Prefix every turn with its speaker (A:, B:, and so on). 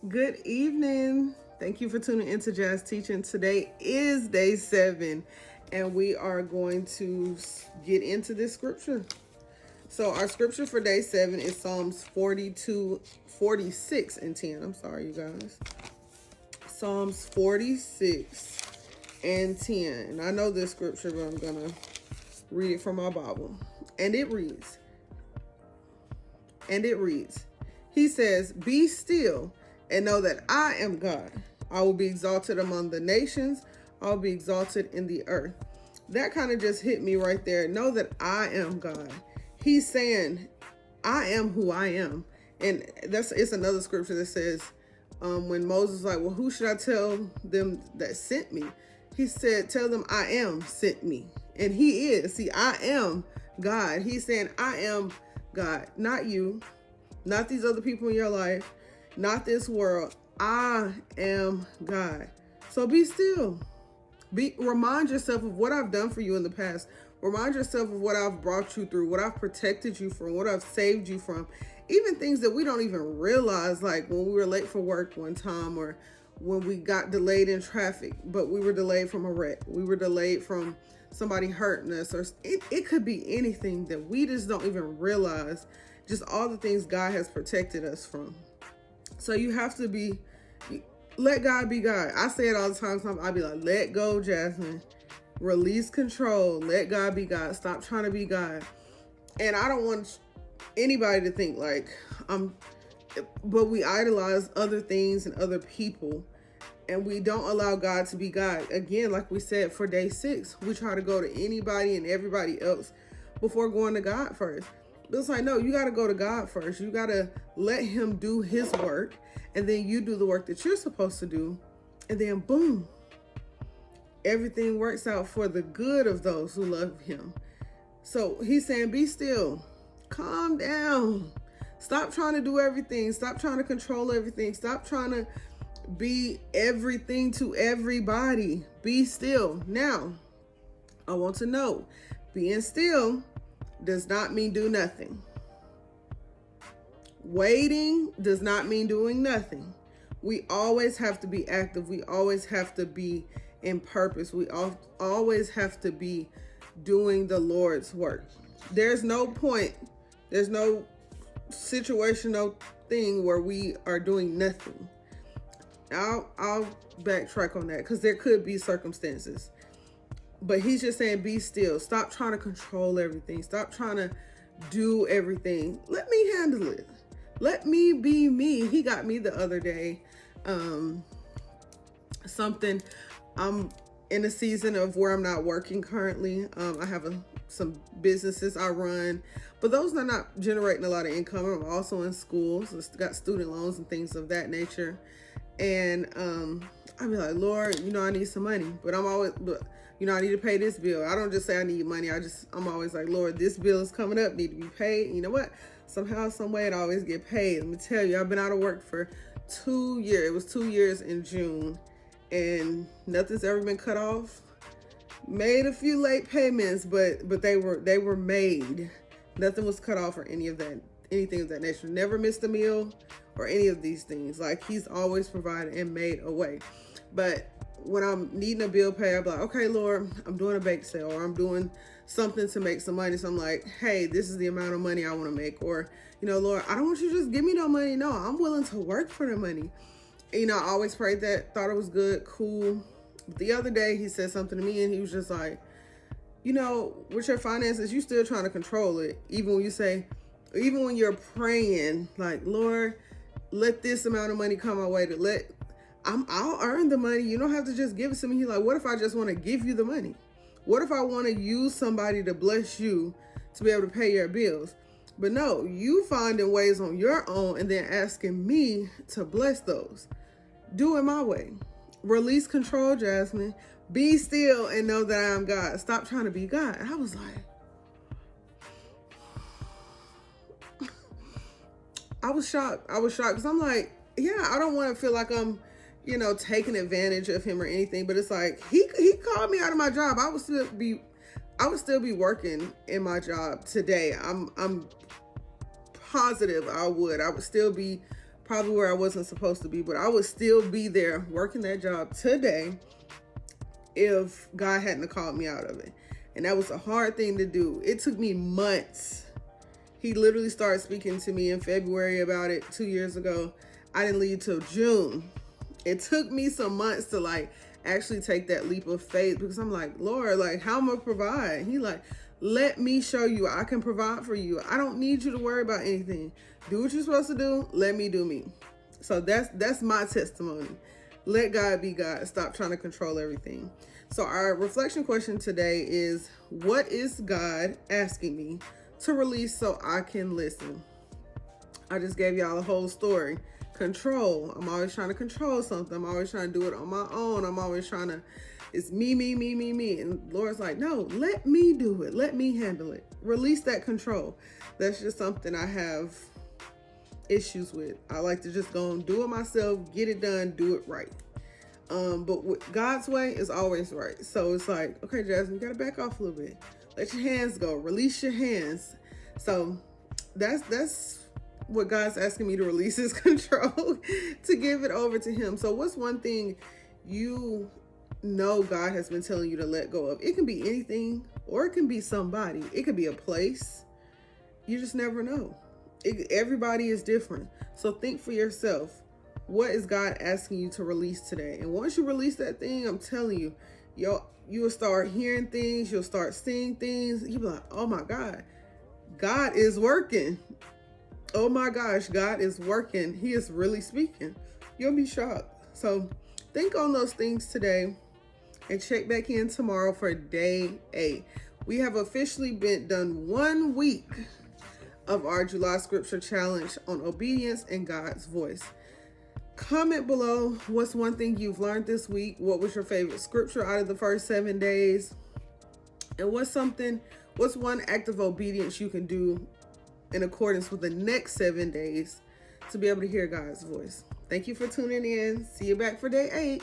A: Good evening. Thank you for tuning into Jazz Teaching. Today is day 7, and we are going to get into this scripture. So our scripture for day 7 is Psalms 46 and 10. I'm sorry, you guys. Psalms 46 and 10. And I know this scripture, but I'm going to read it from my Bible. And it reads, he says, "Be still and know that I am God. I will be exalted among the nations. I'll be exalted in the earth." That kind of just hit me right there. Know that I am God. He's saying, I am who I am. And it's another scripture that says, when Moses was like, well, who should I tell them that sent me? He said, tell them I am sent me. And he is. See, I am God. He's saying, I am God, not you, not these other people in your life, not this world. I am God. So be still. Remind yourself of what I've done for you in the past. Remind yourself of what I've brought you through, what I've protected you from, what I've saved you from. Even things that we don't even realize, like when we were late for work one time, or when we got delayed in traffic, but we were delayed from a wreck. We were delayed from somebody hurting us, or it could be anything that we just don't even realize. Just all the things God has protected us from. So you have to let God be God. I say it all the time. I be like, let go, Jasmine. Release control. Let God be God. Stop trying to be God. And I don't want anybody to think like but we idolize other things and other people, and we don't allow God to be God. Again, like we said, for day 6, we try to go to anybody and everybody else before going to God first. But it's like, no, you got to go to God first. You got to let him do his work, and then you do the work that you're supposed to do. And then boom, everything works out for the good of those who love him. So he's saying, be still, calm down. Stop trying to do everything. Stop trying to control everything. Stop trying to be everything to everybody. Be still. Now, I want to know, being still does not mean do nothing. Waiting does not mean doing nothing. We always have to be active. We always have to be in purpose. We always have to be doing the Lord's work. There's no point, there's no situational thing where we are doing nothing. I'll backtrack on that, because there could be circumstances. But he's just saying, be still. Stop trying to control everything. Stop trying to do everything. Let me handle it. Let me be me. He got me the other day. I'm in a season of where I'm not working currently. I have some businesses I run, but those are not generating a lot of income. I'm also in school, so got student loans and things of that nature. And I be like, Lord, I need some money, but I'm always, I need to pay this bill. I don't just say I need money. I'm always like, Lord, this bill is coming up, need to be paid. You know what? Somehow, some way, it always get paid. Let me tell you, I've been out of work for 2 years. It was 2 years in June, and nothing's ever been cut off. Made a few late payments, but they were made. Nothing was cut off or anything of that nature. Never missed a meal or any of these things. Like, he's always provided and made a way. But when I'm needing a bill pay, I'm like, okay, Lord, I'm doing a bake sale, or I'm doing something to make some money. So I'm like, hey, this is the amount of money I want to make. Or, Lord, I don't want you to just give me no money. No, I'm willing to work for the money. I always prayed that, thought it was good, cool. But the other day he said something to me, and he was just like, with your finances, you still trying to control it. Even when you're praying, like, Lord, let this amount of money come my way, I'll earn the money. You don't have to just give it to me. He's like, what if I just want to give you the money? What if I want to use somebody to bless you to be able to pay your bills? But no, you finding ways on your own and then asking me to bless those. Do it my way. Release control, Jasmine. Be still and know that I am God. Stop trying to be God. And I was like, I was shocked because I'm like, yeah, I don't want to feel like I'm, taking advantage of him or anything. But it's like, he called me out of my job. I would still be working in my job today. I'm positive I would still be probably where I wasn't supposed to be, but I would still be there working that job today if God hadn't called me out of it. And that was a hard thing to do. It took me months. He literally started speaking to me in February about it 2 years ago. I didn't leave till June. It took me some months to like actually take that leap of faith, because I'm like, Lord, like, how am I provide? He like, let me show you I can provide for you. I don't need you to worry about anything. Do what you're supposed to do. Let me do me. So that's my testimony. Let God be God. Stop trying to control everything. So our reflection question today is, what is God asking me to release so I can listen? I just gave y'all a whole story. Control. I'm always trying to control something. I'm always trying to do it on my own. I'm always trying to, it's me. And Lord's like, no, let me do it. Let me handle it. Release that control. That's just something I have issues with. I like to just go and do it myself, get it done, do it right. But with God's way is always right. So it's like, okay, Jasmine, you gotta back off a little bit. Let your hands go. Release your hands. So that's what God's asking me to release, his control, to give it over to him. So what's one thing you know God has been telling you to let go of? It can be anything, or it can be somebody. It could be a place. You just never know. Everybody is different. So think for yourself. What is God asking you to release today? And once you release that thing, I'm telling you, you will start hearing things. You'll start seeing things. You'll be like, oh my God, God is working. Oh my gosh, God is working. He is really speaking. You'll be shocked. So think on those things today and check back in tomorrow for day 8. We have officially been done 1 week of our July scripture challenge on obedience and God's voice. Comment below, what's one thing you've learned this week? What was your favorite scripture out of the first 7 days? And what's one act of obedience you can do in accordance with the next 7 days to be able to hear God's voice? Thank you for tuning in. See you back for day 8.